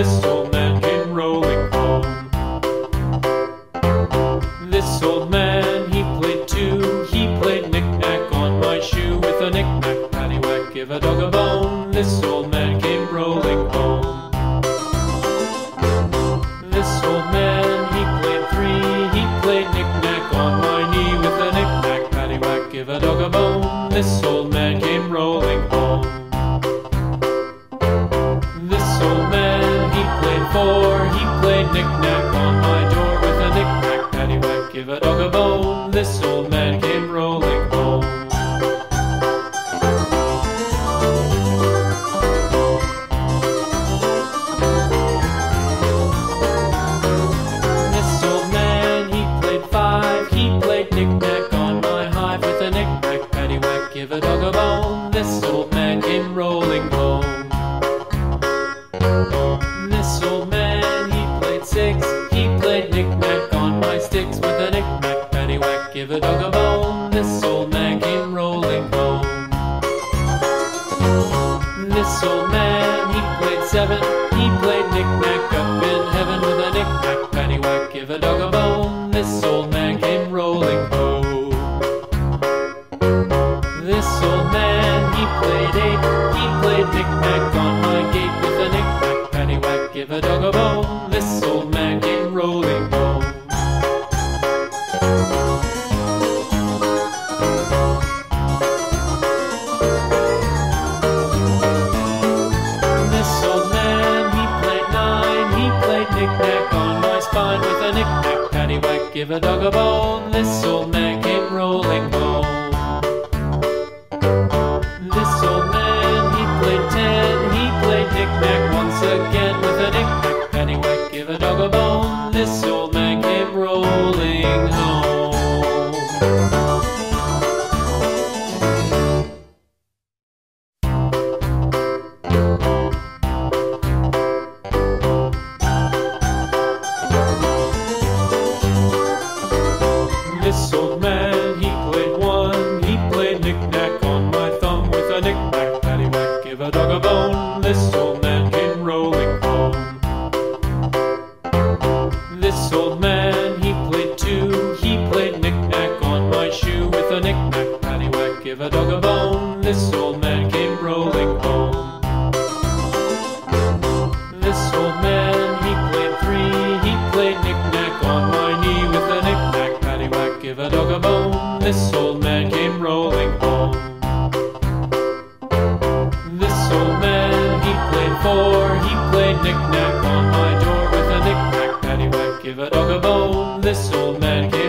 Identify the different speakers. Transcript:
Speaker 1: This old man came rolling home. This old man, he played too. He played knick-knack on my shoe. With a knick-knack, paddywhack, give a dog a bone. This old man came rolling home. This old man, he played three. He played knick-knack on my knee. With a knick-knack, paddywhack, give a dog a bone. This old man came rolling home. This old man, he played four. He played knick-knack on my door. With a knick-knack, paddywhack, give a dog a bone. This old man came rolling home. This old man, he played five. He played knick-knack on my hive. With a knick-knack, paddywhack, give a dog a bone. This old man came rolling home. This old man, he played six. He played knick-knack on my sticks. With a knick-knack, paddywhack, give a dog a bone. This old man came rolling home. This old man, he played seven. He played knick-knack up in heaven. With a knick-knack, paddywhack, give a dog a bone. This old man came rolling home. This old man, he played eight. He played knick-knack on my gate. With a knick-knack, paddywhack, give a dog a bone. This old man came rolling home. This old man, he played nine. He played knick-knack on my spine. With a knick-knack, paddywhack, give a dog a bone. This old man came rolling home. This old man, he played ten. He played knick-knack once again. With a knick-knack, paddywhack, give a dog a bone. This old man came rolling home. This old man, he played one. He played knick-knack on my thumb. With a knick-knack, paddywhack, give a dog a bone. This old man came rolling home. This old man, he played two. He played knick-knack on my shoe. With a knick-knack, paddywhack, give a dog a bone. This old man came rolling home. This old man, he played three. He played knick-knack on my knee. With a knick-knack, paddywhack, give a dog a bone. This old man came rolling home. This old man, he played four. He played knick-knack on my door. With a knick-knack, paddywhack, give a dog a bone. This old man came